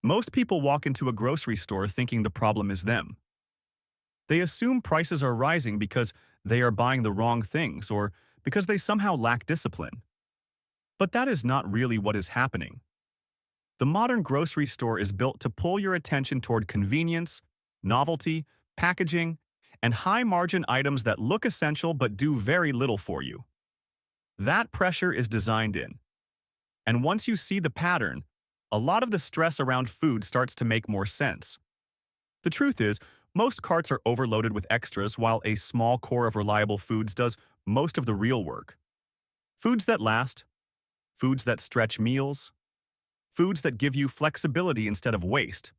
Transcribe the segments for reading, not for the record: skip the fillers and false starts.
Most people walk into a grocery store thinking the problem is them. They assume prices are rising because they are buying the wrong things or because they somehow lack discipline. But that is not really what is happening. The modern grocery store is built to pull your attention toward convenience, novelty, packaging, and high-margin items that look essential but do very little for you. That pressure is designed in. And once you see the pattern, a lot of the stress around food starts to make more sense. The truth is, most carts are overloaded with extras while a small core of reliable foods does most of the real work. Foods that last, foods that stretch meals, foods that give you flexibility instead of waste,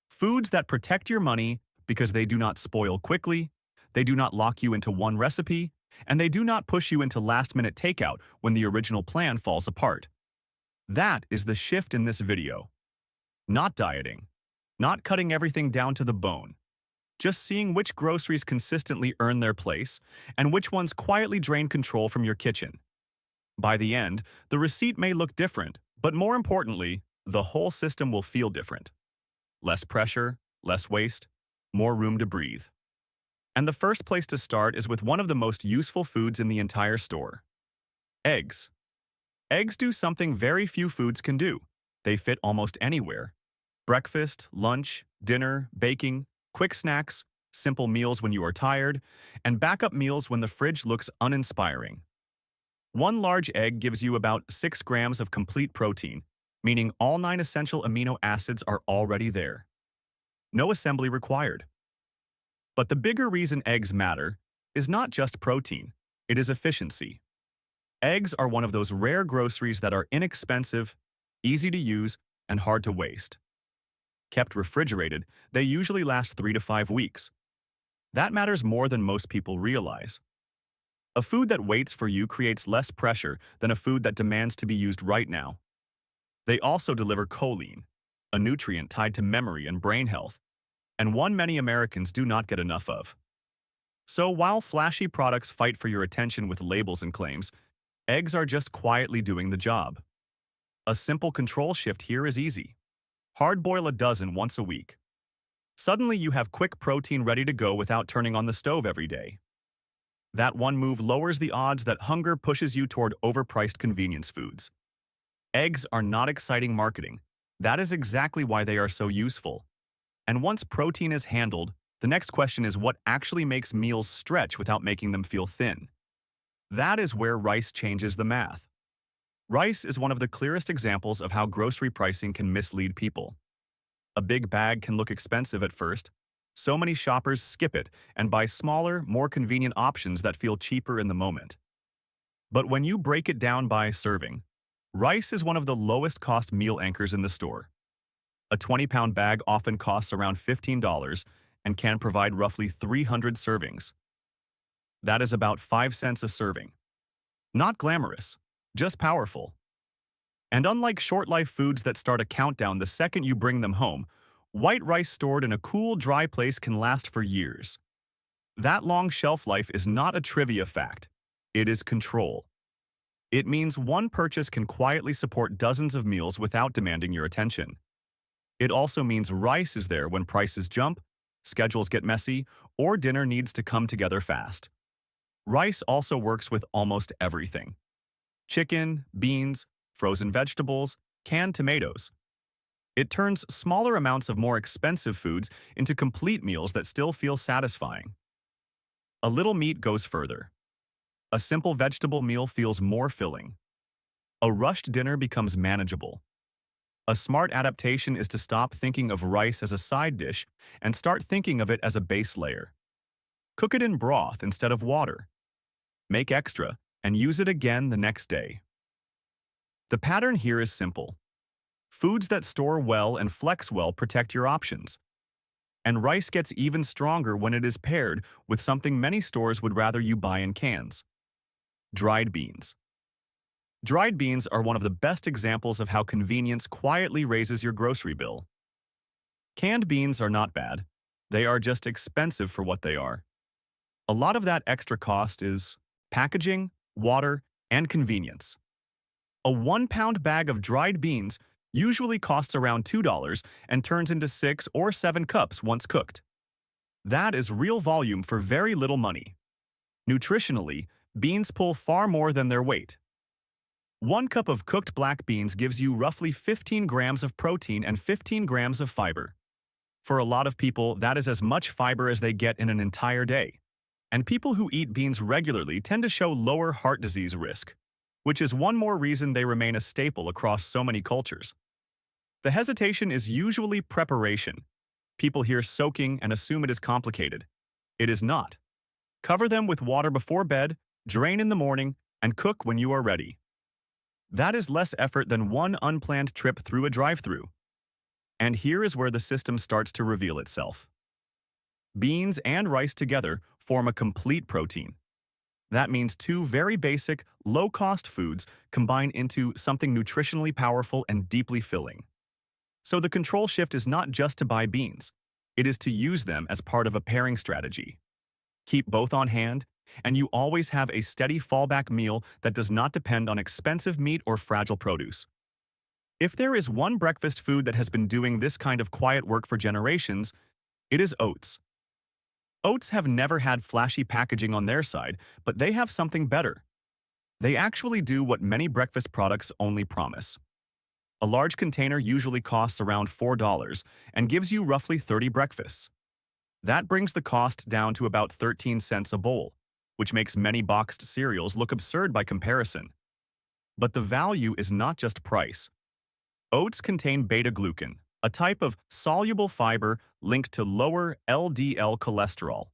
foods that protect your money because they do not spoil quickly, they do not lock you into one recipe, and they do not push you into last-minute takeout when the original plan falls apart. That is the shift in this video. Not dieting, not cutting everything down to the bone, just seeing which groceries consistently earn their place and which ones quietly drain control from your kitchen. By the end, the receipt may look different, but more importantly, the whole system will feel different. Less pressure, less waste, more room to breathe. And the first place to start is with one of the most useful foods in the entire store: eggs. Eggs do something very few foods can do. They fit almost anywhere. Breakfast, lunch, dinner, baking, quick snacks, simple meals when you are tired, and backup meals when the fridge looks uninspiring. One large egg gives you about 6 grams of complete protein, meaning all 9 essential amino acids are already there. No assembly required. But the bigger reason eggs matter is not just protein, it is efficiency. Eggs are one of those rare groceries that are inexpensive, easy to use, and hard to waste. Kept refrigerated, they usually last 3 to 5 weeks. That matters more than most people realize. A food that waits for you creates less pressure than a food that demands to be used right now. They also deliver choline, a nutrient tied to memory and brain health, and one many Americans do not get enough of. So while flashy products fight for your attention with labels and claims, eggs are just quietly doing the job. A simple control shift here is easy. Hard-boil a dozen once a week. Suddenly you have quick protein ready to go without turning on the stove every day. That one move lowers the odds that hunger pushes you toward overpriced convenience foods. Eggs are not exciting marketing. That is exactly why they are so useful. And once protein is handled, the next question is what actually makes meals stretch without making them feel thin. That is where rice changes the math. Rice is one of the clearest examples of how grocery pricing can mislead people. A big bag can look expensive at first. So many shoppers skip it and buy smaller, more convenient options that feel cheaper in the moment. But when you break it down by serving, rice is one of the lowest-cost meal anchors in the store. A 20-pound bag often costs around $15 and can provide roughly 300 servings. That is about 5 cents a serving. Not glamorous, just powerful. And unlike short-life foods that start a countdown the second you bring them home, white rice stored in a cool, dry place can last for years. That long shelf life is not a trivia fact. It is control. It means one purchase can quietly support dozens of meals without demanding your attention. It also means rice is there when prices jump, schedules get messy, or dinner needs to come together fast. Rice also works with almost everything: chicken, beans, frozen vegetables, canned tomatoes. It turns smaller amounts of more expensive foods into complete meals that still feel satisfying. A little meat goes further. A simple vegetable meal feels more filling. A rushed dinner becomes manageable. A smart adaptation is to stop thinking of rice as a side dish and start thinking of it as a base layer. Cook it in broth instead of water. Make extra and use it again the next day. The pattern here is simple. Foods that store well and flex well protect your options. And rice gets even stronger when it is paired with something many stores would rather you buy in cans: dried beans. Dried beans are one of the best examples of how convenience quietly raises your grocery bill. Canned beans are not bad. They are just expensive for what they are. A lot of that extra cost is packaging, water, and convenience. A 1-pound bag of dried beans Usually costs around $2 and turns into 6 or 7 cups once cooked. That is real volume for very little money. Nutritionally, beans pull far more than their weight. 1 cup of cooked black beans gives you roughly 15 grams of protein and 15 grams of fiber. For a lot of people, that is as much fiber as they get in an entire day. And people who eat beans regularly tend to show lower heart disease risk, which is one more reason they remain a staple across so many cultures. The hesitation is usually preparation. People hear soaking and assume it is complicated. It is not. Cover them with water before bed, drain in the morning, and cook when you are ready. That is less effort than one unplanned trip through a drive-thru. And here is where the system starts to reveal itself. Beans and rice together form a complete protein. That means two very basic, low-cost foods combine into something nutritionally powerful and deeply filling. So the control shift is not just to buy beans. It is to use them as part of a pairing strategy. Keep both on hand, and you always have a steady fallback meal that does not depend on expensive meat or fragile produce. If there is one breakfast food that has been doing this kind of quiet work for generations, it is oats. Oats have never had flashy packaging on their side, but they have something better. They actually do what many breakfast products only promise. A large container usually costs around $4 and gives you roughly 30 breakfasts. That brings the cost down to about 13 cents a bowl, which makes many boxed cereals look absurd by comparison. But the value is not just price. Oats contain beta-glucan, a type of soluble fiber linked to lower LDL cholesterol.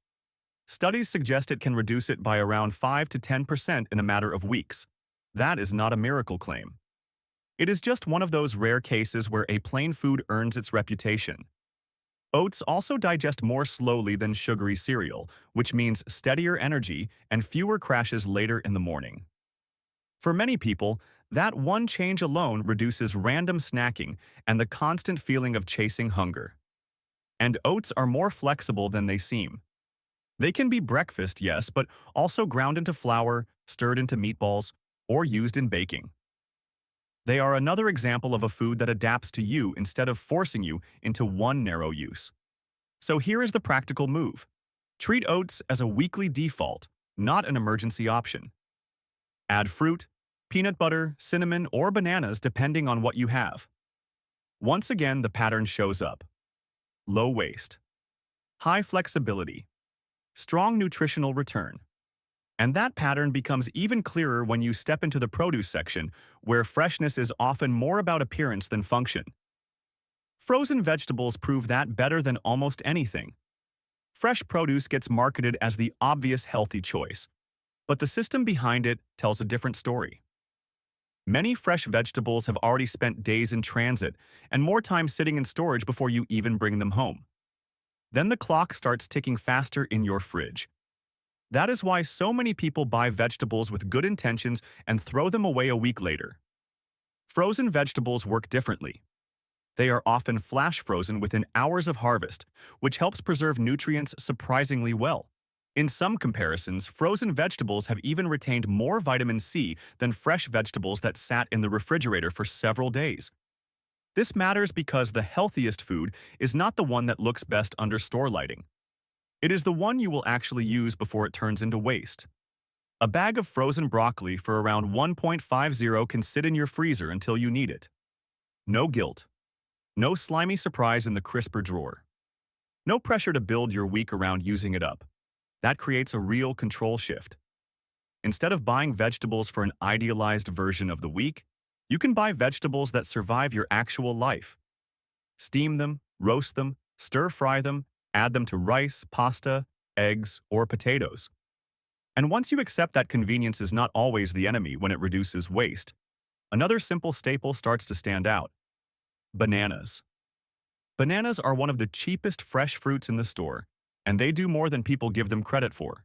Studies suggest it can reduce it by around 5 to 10% in a matter of weeks. That is not a miracle claim. It is just one of those rare cases where a plain food earns its reputation. Oats also digest more slowly than sugary cereal, which means steadier energy and fewer crashes later in the morning. For many people, that one change alone reduces random snacking and the constant feeling of chasing hunger. And oats are more flexible than they seem. They can be breakfast, yes, but also ground into flour, stirred into meatballs, or used in baking. They are another example of a food that adapts to you instead of forcing you into one narrow use. So here is the practical move. Treat oats as a weekly default, not an emergency option. Add fruit, peanut butter, cinnamon, or bananas depending on what you have. Once again, the pattern shows up. Low waste, high flexibility, strong nutritional return. And that pattern becomes even clearer when you step into the produce section, where freshness is often more about appearance than function. Frozen vegetables prove that better than almost anything. Fresh produce gets marketed as the obvious healthy choice, but the system behind it tells a different story. Many fresh vegetables have already spent days in transit and more time sitting in storage before you even bring them home. Then the clock starts ticking faster in your fridge. That is why so many people buy vegetables with good intentions and throw them away a week later. Frozen vegetables work differently. They are often flash frozen within hours of harvest, which helps preserve nutrients surprisingly well. In some comparisons, frozen vegetables have even retained more vitamin C than fresh vegetables that sat in the refrigerator for several days. This matters because the healthiest food is not the one that looks best under store lighting. It is the one you will actually use before it turns into waste. A bag of frozen broccoli for around 1.50 can sit in your freezer until you need it. No guilt. No slimy surprise in the crisper drawer. No pressure to build your week around using it up. That creates a real control shift. Instead of buying vegetables for an idealized version of the week, you can buy vegetables that survive your actual life. Steam them, roast them, stir-fry them, add them to rice, pasta, eggs, or potatoes. And once you accept that convenience is not always the enemy when it reduces waste, another simple staple starts to stand out. Bananas. Bananas are one of the cheapest fresh fruits in the store, and they do more than people give them credit for.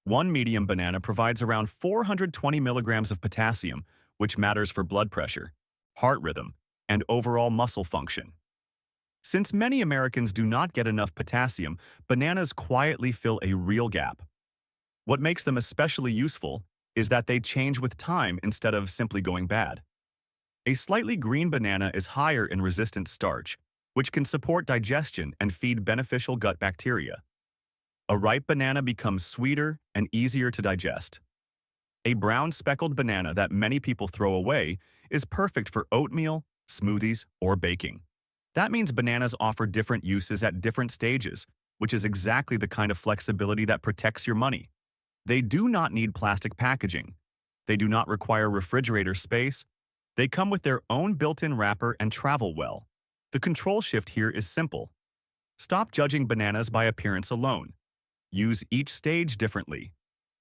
One medium banana provides around 420 milligrams of potassium, which matters for blood pressure, heart rhythm, and overall muscle function. Since many Americans do not get enough potassium, bananas quietly fill a real gap. What makes them especially useful is that they change with time instead of simply going bad. A slightly green banana is higher in resistant starch, which can support digestion and feed beneficial gut bacteria. A ripe banana becomes sweeter and easier to digest. A brown speckled banana that many people throw away is perfect for oatmeal, smoothies, or baking. That means bananas offer different uses at different stages, which is exactly the kind of flexibility that protects your money. They do not need plastic packaging. They do not require refrigerator space. They come with their own built-in wrapper and travel well. The control shift here is simple. Stop judging bananas by appearance alone. Use each stage differently.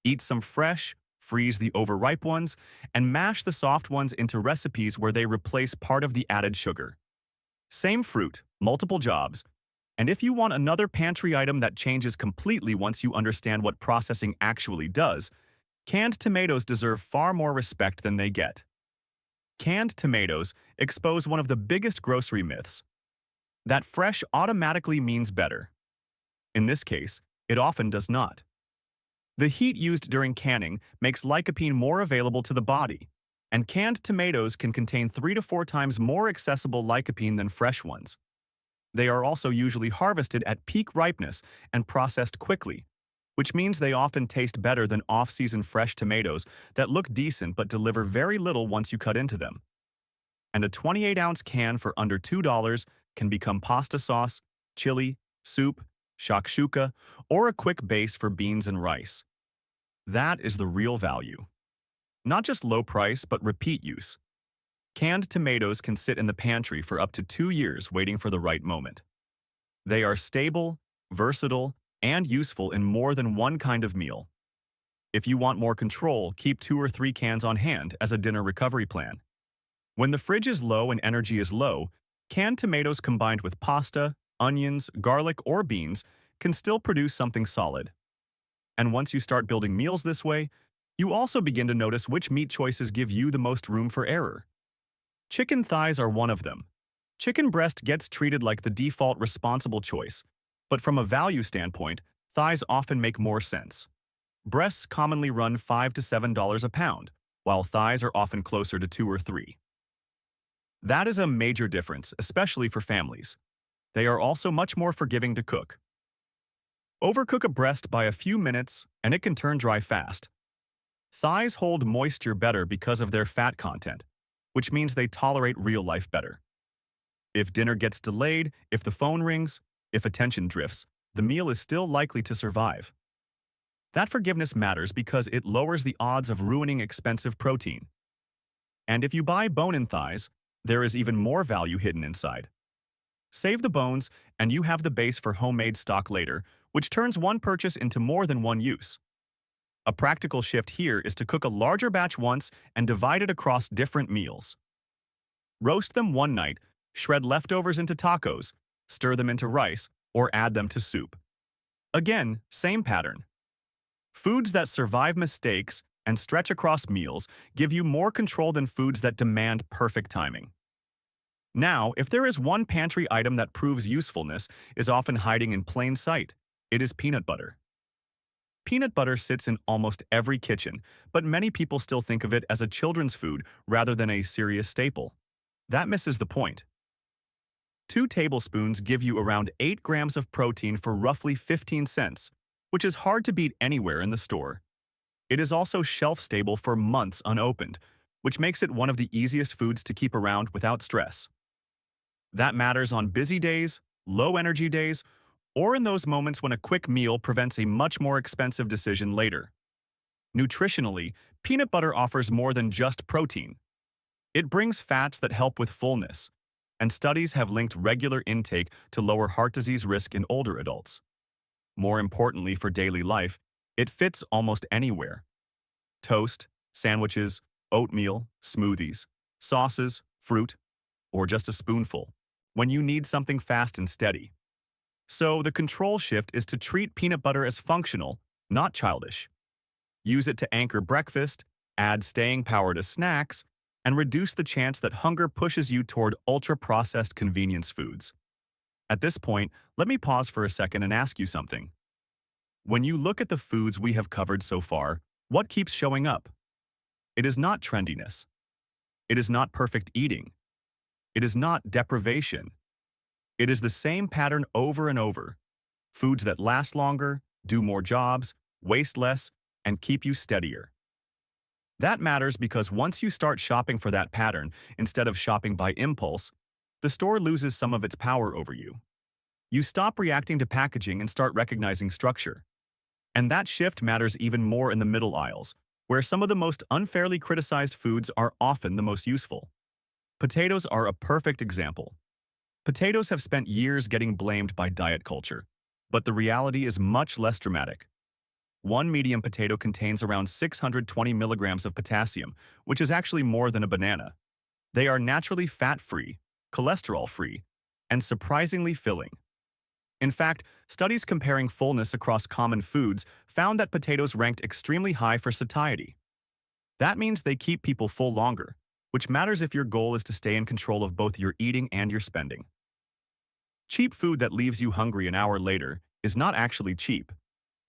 Eat some fresh, freeze the overripe ones, and mash the soft ones into recipes where they replace part of the added sugar. Same fruit, multiple jobs. And if you want another pantry item that changes completely once you understand what processing actually does, canned tomatoes deserve far more respect than they get. Canned tomatoes expose one of the biggest grocery myths, that fresh automatically means better. In this case, it often does not. The heat used during canning makes lycopene more available to the body, and canned tomatoes can contain 3 to 4 times more accessible lycopene than fresh ones. They are also usually harvested at peak ripeness and processed quickly, which means they often taste better than off-season fresh tomatoes that look decent but deliver very little once you cut into them. And a 28-ounce can for under $2 can become pasta sauce, chili, soup, shakshuka, or a quick base for beans and rice. That is the real value. Not just low price, but repeat use. Canned tomatoes can sit in the pantry for up to 2 years waiting for the right moment. They are stable, versatile, and useful in more than one kind of meal. If you want more control, keep 2 or 3 cans on hand as a dinner recovery plan. When the fridge is low and energy is low, canned tomatoes combined with pasta, onions, garlic, or beans can still produce something solid. And once you start building meals this way, you also begin to notice which meat choices give you the most room for error. Chicken thighs are one of them. Chicken breast gets treated like the default responsible choice, but from a value standpoint, thighs often make more sense. Breasts commonly run $5 to $7 a pound, while thighs are often closer to 2 or 3. That is a major difference, especially for families. They are also much more forgiving to cook. Overcook a breast by a few minutes, and it can turn dry fast. Thighs hold moisture better because of their fat content, which means they tolerate real life better. If dinner gets delayed, if the phone rings, if attention drifts, the meal is still likely to survive. That forgiveness matters because it lowers the odds of ruining expensive protein. And if you buy bone-in thighs, there is even more value hidden inside. Save the bones, and you have the base for homemade stock later, which turns one purchase into more than one use. A practical shift here is to cook a larger batch once and divide it across different meals. Roast them one night, shred leftovers into tacos, stir them into rice, or add them to soup. Again, same pattern. Foods that survive mistakes and stretch across meals give you more control than foods that demand perfect timing. Now, if there is one pantry item that proves usefulness is often hiding in plain sight, it is peanut butter. Peanut butter sits in almost every kitchen, but many people still think of it as a children's food rather than a serious staple. That misses the point. 2 tablespoons give you around 8 grams of protein for roughly 15 cents, which is hard to beat anywhere in the store. It is also shelf-stable for months unopened, which makes it one of the easiest foods to keep around without stress. That matters on busy days, low-energy days, or in those moments when a quick meal prevents a much more expensive decision later. Nutritionally, peanut butter offers more than just protein. It brings fats that help with fullness, and studies have linked regular intake to lower heart disease risk in older adults. More importantly for daily life, it fits almost anywhere. Toast, sandwiches, oatmeal, smoothies, sauces, fruit, or just a spoonful, when you need something fast and steady. So the control shift is to treat peanut butter as functional, not childish. Use it to anchor breakfast, add staying power to snacks, and reduce the chance that hunger pushes you toward ultra-processed convenience foods. At this point, let me pause for a second and ask you something. When you look at the foods we have covered so far, what keeps showing up? It is not trendiness. It is not perfect eating. It is not deprivation. It is the same pattern over and over. Foods that last longer, do more jobs, waste less, and keep you steadier. That matters because once you start shopping for that pattern instead of shopping by impulse, the store loses some of its power over you. You stop reacting to packaging and start recognizing structure. And that shift matters even more in the middle aisles, where some of the most unfairly criticized foods are often the most useful. Potatoes are a perfect example. Potatoes have spent years getting blamed by diet culture, but the reality is much less dramatic. One medium potato contains around 620 milligrams of potassium, which is actually more than a banana. They are naturally fat-free, cholesterol-free, and surprisingly filling. In fact, studies comparing fullness across common foods found that potatoes ranked extremely high for satiety. That means they keep people full longer, which matters if your goal is to stay in control of both your eating and your spending. Cheap food that leaves you hungry an hour later is not actually cheap.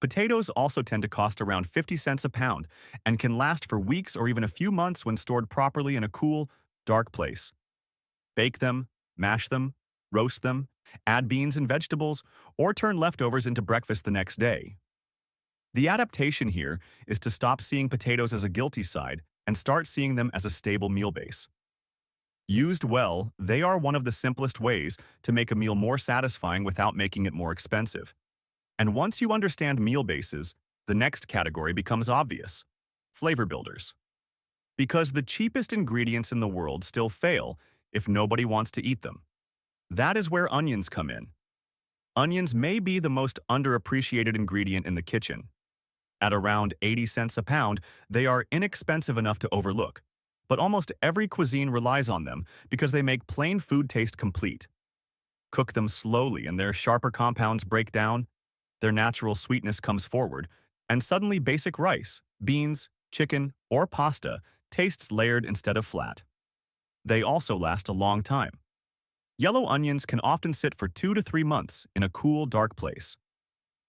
Potatoes also tend to cost around 50 cents a pound and can last for weeks or even a few months when stored properly in a cool, dark place. Bake them, mash them, roast them, add beans and vegetables, or turn leftovers into breakfast the next day. The adaptation here is to stop seeing potatoes as a guilty side and start seeing them as a stable meal base. Used well, they are one of the simplest ways to make a meal more satisfying without making it more expensive. And once you understand meal bases, the next category becomes obvious: flavor builders. Because the cheapest ingredients in the world still fail if nobody wants to eat them. That is where onions come in. Onions may be the most underappreciated ingredient in the kitchen. At around 80 cents a pound, they are inexpensive enough to overlook, but almost every cuisine relies on them because they make plain food taste complete. Cook them slowly and their sharper compounds break down, their natural sweetness comes forward, and suddenly basic rice, beans, chicken, or pasta tastes layered instead of flat. They also last a long time. Yellow onions can often sit for 2 to 3 months in a cool, dark place.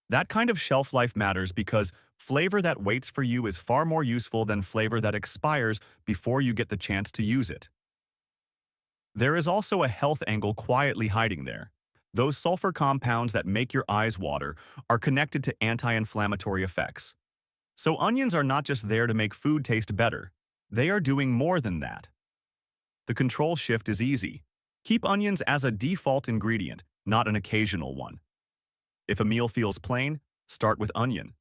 That kind of shelf life matters because flavor that waits for you is far more useful than flavor that expires before you get the chance to use it. There is also a health angle quietly hiding there. Those sulfur compounds that make your eyes water are connected to anti-inflammatory effects. So onions are not just there to make food taste better. They are doing more than that. The control shift is easy. Keep onions as a default ingredient, not an occasional one. If a meal feels plain, start with onion.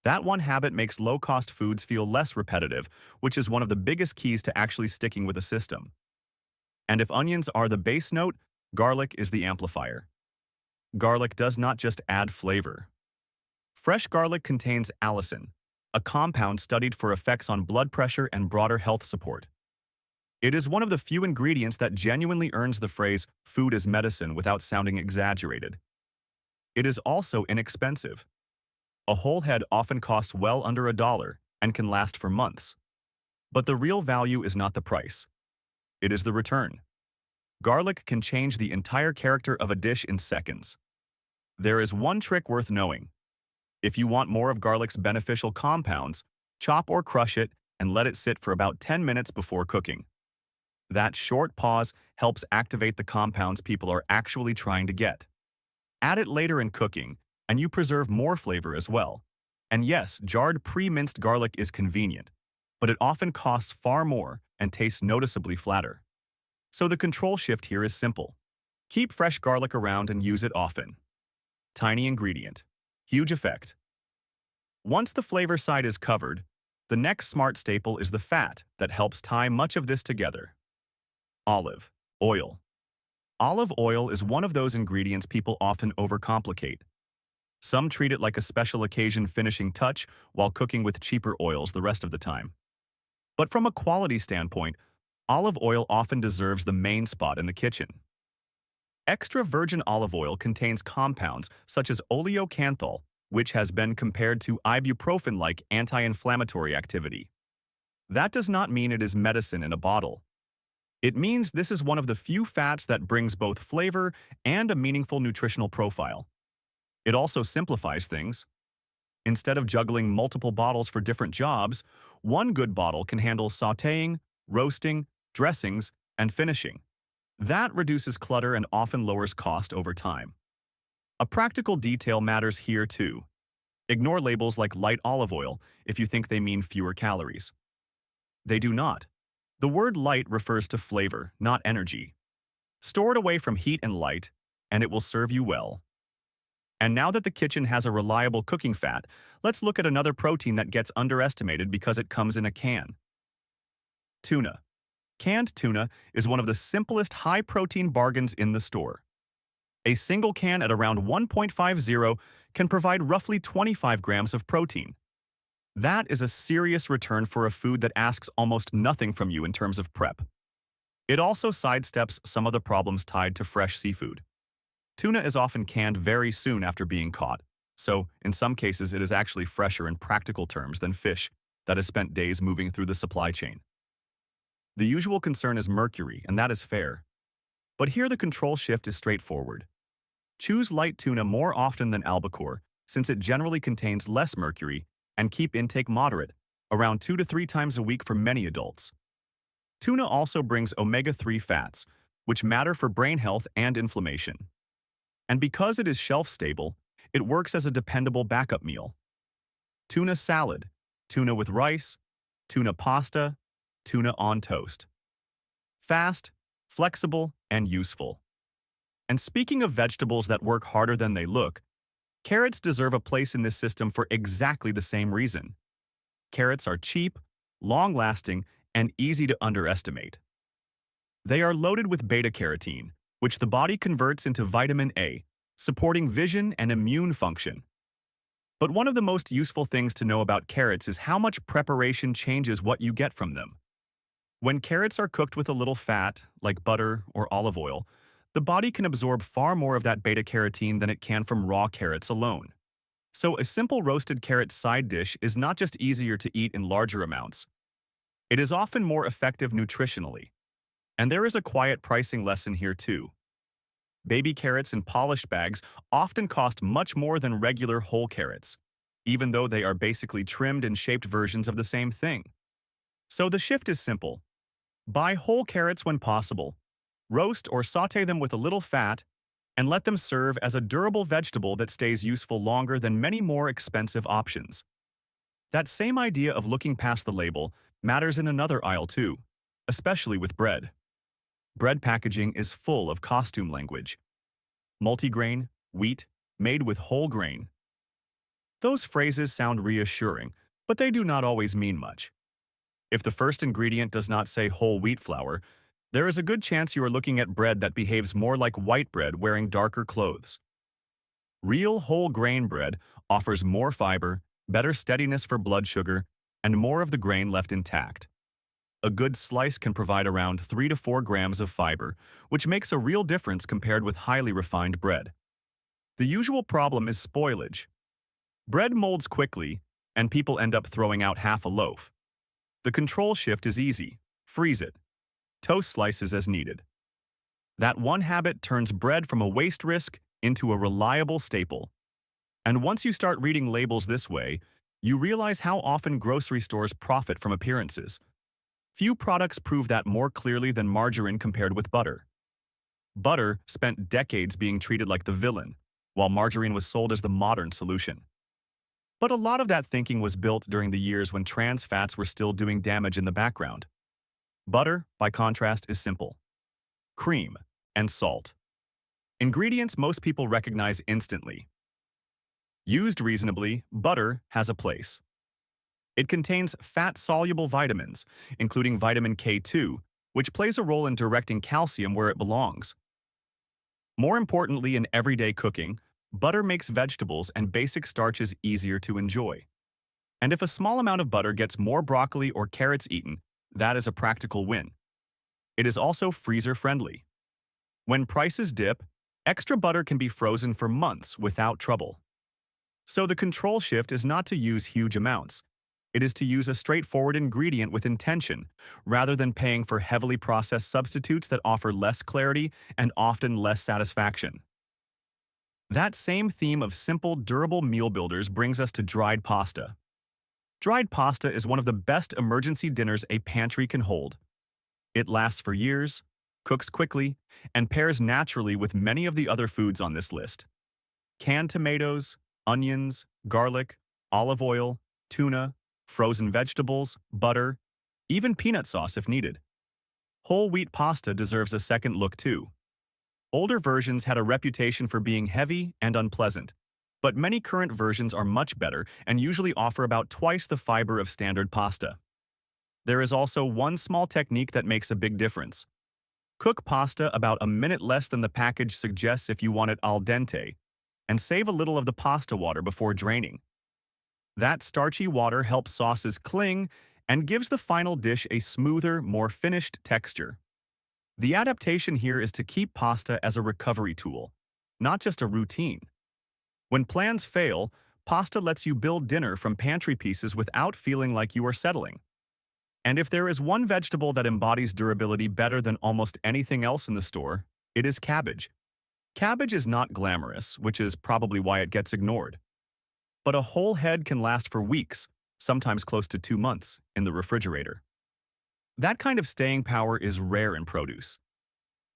That one habit makes low-cost foods feel less repetitive, which is one of the biggest keys to actually sticking with a system. And if onions are the base note, garlic is the amplifier. Garlic does not just add flavor. Fresh garlic contains allicin, a compound studied for effects on blood pressure and broader health support. It is one of the few ingredients that genuinely earns the phrase "food is medicine" without sounding exaggerated. It is also inexpensive. A whole head often costs well under $1 and can last for months. But the real value is not the price. It is the return. Garlic can change the entire character of a dish in seconds. There is one trick worth knowing. If you want more of garlic's beneficial compounds, chop or crush it and let it sit for about 10 minutes before cooking. That short pause helps activate the compounds people are actually trying to get. Add it later in cooking, and you preserve more flavor as well. And yes, jarred pre-minced garlic is convenient, but it often costs far more and tastes noticeably flatter. So the control shift here is simple. Keep fresh garlic around and use it often. Tiny ingredient, huge effect. Once the flavor side is covered, the next smart staple is the fat that helps tie much of this together. Olive oil. Olive oil is one of those ingredients people often overcomplicate. Some treat it like a special occasion finishing touch while cooking with cheaper oils the rest of the time. But from a quality standpoint, olive oil often deserves the main spot in the kitchen. Extra virgin olive oil contains compounds such as oleocanthal, which has been compared to ibuprofen-like anti-inflammatory activity. That does not mean it is medicine in a bottle. It means this is one of the few fats that brings both flavor and a meaningful nutritional profile. It also simplifies things. Instead of juggling multiple bottles for different jobs, one good bottle can handle sautéing, roasting, dressings, and finishing. That reduces clutter and often lowers cost over time. A practical detail matters here too. Ignore labels like light olive oil if you think they mean fewer calories. They do not. The word light refers to flavor, not energy. Store it away from heat and light, and it will serve you well. And now that the kitchen has a reliable cooking fat, let's look at another protein that gets underestimated because it comes in a can. Tuna. Canned tuna is one of the simplest high-protein bargains in the store. A single can at around 1.50 can provide roughly 25 grams of protein. That is a serious return for a food that asks almost nothing from you in terms of prep. It also sidesteps some of the problems tied to fresh seafood. Tuna is often canned very soon after being caught, so in some cases it is actually fresher in practical terms than fish that has spent days moving through the supply chain. The usual concern is mercury, and that is fair. But here the control shift is straightforward. Choose light tuna more often than albacore, since it generally contains less mercury, and keep intake moderate, around 2 to 3 times a week for many adults. Tuna also brings omega-3 fats, which matter for brain health and inflammation. And because it is shelf-stable, it works as a dependable backup meal. Tuna salad, tuna with rice, tuna pasta, tuna on toast. Fast, flexible, and useful. And speaking of vegetables that work harder than they look, carrots deserve a place in this system for exactly the same reason. Carrots are cheap, long-lasting, and easy to underestimate. They are loaded with beta-carotene, which the body converts into vitamin A, supporting vision and immune function. But one of the most useful things to know about carrots is how much preparation changes what you get from them. When carrots are cooked with a little fat, like butter or olive oil, the body can absorb far more of that beta-carotene than it can from raw carrots alone. So a simple roasted carrot side dish is not just easier to eat in larger amounts. It is often more effective nutritionally. And there is a quiet pricing lesson here too. Baby carrots in polished bags often cost much more than regular whole carrots, even though they are basically trimmed and shaped versions of the same thing. So the shift is simple. Buy whole carrots when possible, roast or sauté them with a little fat, and let them serve as a durable vegetable that stays useful longer than many more expensive options. That same idea of looking past the label matters in another aisle too, especially with bread. Bread packaging is full of costume language. Multigrain, wheat, made with whole grain. Those phrases sound reassuring, but they do not always mean much. If the first ingredient does not say whole wheat flour, there is a good chance you are looking at bread that behaves more like white bread wearing darker clothes. Real whole grain bread offers more fiber, better steadiness for blood sugar, and more of the grain left intact. A good slice can provide around 3 to 4 grams of fiber, which makes a real difference compared with highly refined bread. The usual problem is spoilage. Bread molds quickly, and people end up throwing out half a loaf. The control shift is easy. Freeze it. Toast slices as needed. That one habit turns bread from a waste risk into a reliable staple. And once you start reading labels this way, you realize how often grocery stores profit from appearances. Few products prove that more clearly than margarine compared with butter. Butter spent decades being treated like the villain, while margarine was sold as the modern solution. But a lot of that thinking was built during the years when trans fats were still doing damage in the background. Butter, by contrast, is simple. Cream and salt. Ingredients most people recognize instantly. Used reasonably, butter has a place. It contains fat-soluble vitamins, including vitamin K2, which plays a role in directing calcium where it belongs. More importantly, in everyday cooking, butter makes vegetables and basic starches easier to enjoy. And if a small amount of butter gets more broccoli or carrots eaten, that is a practical win. It is also freezer-friendly. When prices dip, extra butter can be frozen for months without trouble. So the control shift is not to use huge amounts. It is to use a straightforward ingredient with intention, rather than paying for heavily processed substitutes that offer less clarity and often less satisfaction. That same theme of simple, durable meal builders brings us to dried pasta. Dried pasta is one of the best emergency dinners a pantry can hold. It lasts for years, cooks quickly, and pairs naturally with many of the other foods on this list. Canned tomatoes, onions, garlic, olive oil, tuna, frozen vegetables, butter, even peanut sauce if needed. Whole wheat pasta deserves a second look too. Older versions had a reputation for being heavy and unpleasant, but many current versions are much better and usually offer about twice the fiber of standard pasta. There is also one small technique that makes a big difference. Cook pasta about a minute less than the package suggests if you want it al dente, and save a little of the pasta water before draining. That starchy water helps sauces cling and gives the final dish a smoother, more finished texture. The adaptation here is to keep pasta as a recovery tool, not just a routine. When plans fail, pasta lets you build dinner from pantry pieces without feeling like you are settling. And if there is one vegetable that embodies durability better than almost anything else in the store, it is cabbage. Cabbage is not glamorous, which is probably why it gets ignored. But a whole head can last for weeks, sometimes close to 2 months, in the refrigerator. That kind of staying power is rare in produce.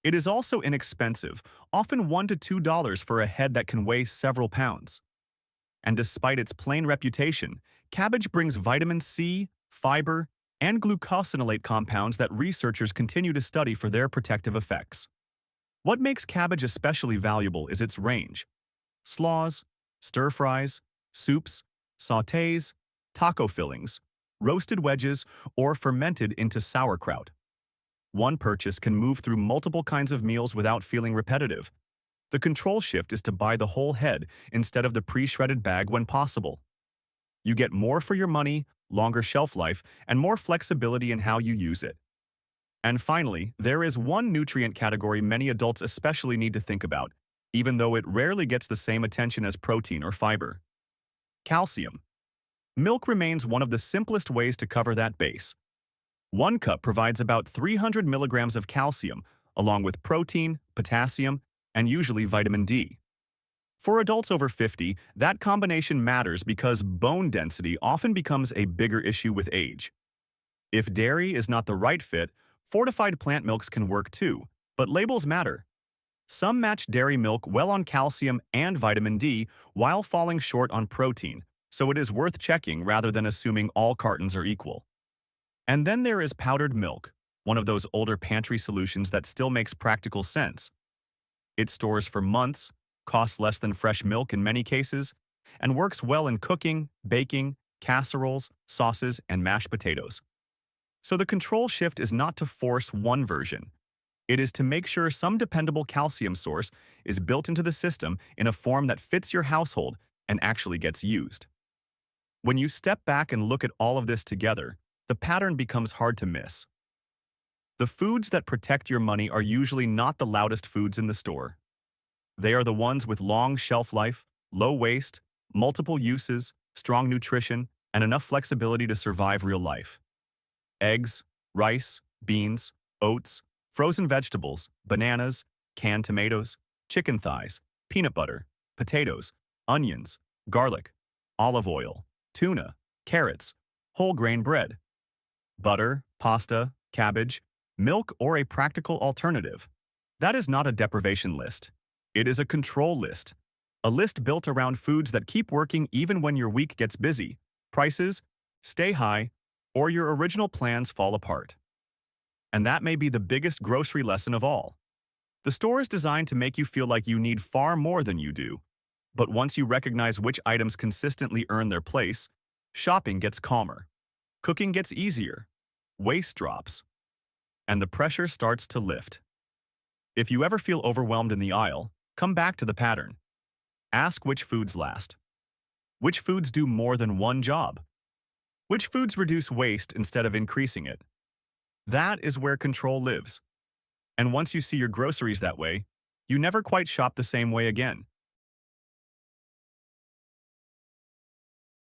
It is also inexpensive, often $1 to $2 for a head that can weigh several pounds. And despite its plain reputation, cabbage brings vitamin C, fiber, and glucosinolate compounds that researchers continue to study for their protective effects. What makes cabbage especially valuable is its range. Slaws, stir-fries, soups, sautés, taco fillings, roasted wedges, or fermented into sauerkraut. One purchase can move through multiple kinds of meals without feeling repetitive. The control shift is to buy the whole head instead of the pre-shredded bag when possible. You get more for your money, longer shelf life, and more flexibility in how you use it. And finally, there is one nutrient category many adults especially need to think about, even though it rarely gets the same attention as protein or fiber. Calcium. Milk remains one of the simplest ways to cover that base. 1 cup provides about 300 milligrams of calcium, along with protein, potassium, and usually vitamin D. For adults over 50, that combination matters because bone density often becomes a bigger issue with age. If dairy is not the right fit, fortified plant milks can work too, but labels matter. Some match dairy milk well on calcium and vitamin D while falling short on protein, so it is worth checking rather than assuming all cartons are equal. And then there is powdered milk, one of those older pantry solutions that still makes practical sense. It stores for months, costs less than fresh milk in many cases, and works well in cooking, baking, casseroles, sauces, and mashed potatoes. So the control shift is not to force one version. It is to make sure some dependable calcium source is built into the system in a form that fits your household and actually gets used. When you step back and look at all of this together, the pattern becomes hard to miss. The foods that protect your money are usually not the loudest foods in the store. They are the ones with long shelf life, low waste, multiple uses, strong nutrition, and enough flexibility to survive real life. Eggs, rice, beans, oats, frozen vegetables, bananas, canned tomatoes, chicken thighs, peanut butter, potatoes, onions, garlic, olive oil, tuna, carrots, whole grain bread, butter, pasta, cabbage, milk, or a practical alternative. That is not a deprivation list. It is a control list. A list built around foods that keep working even when your week gets busy, prices stay high, or your original plans fall apart. And that may be the biggest grocery lesson of all. The store is designed to make you feel like you need far more than you do. But once you recognize which items consistently earn their place, shopping gets calmer, cooking gets easier, waste drops, and the pressure starts to lift. If you ever feel overwhelmed in the aisle, come back to the pattern. Ask which foods last. Which foods do more than one job? Which foods reduce waste instead of increasing it? That is where control lives. And once you see your groceries that way, you never quite shop the same way again.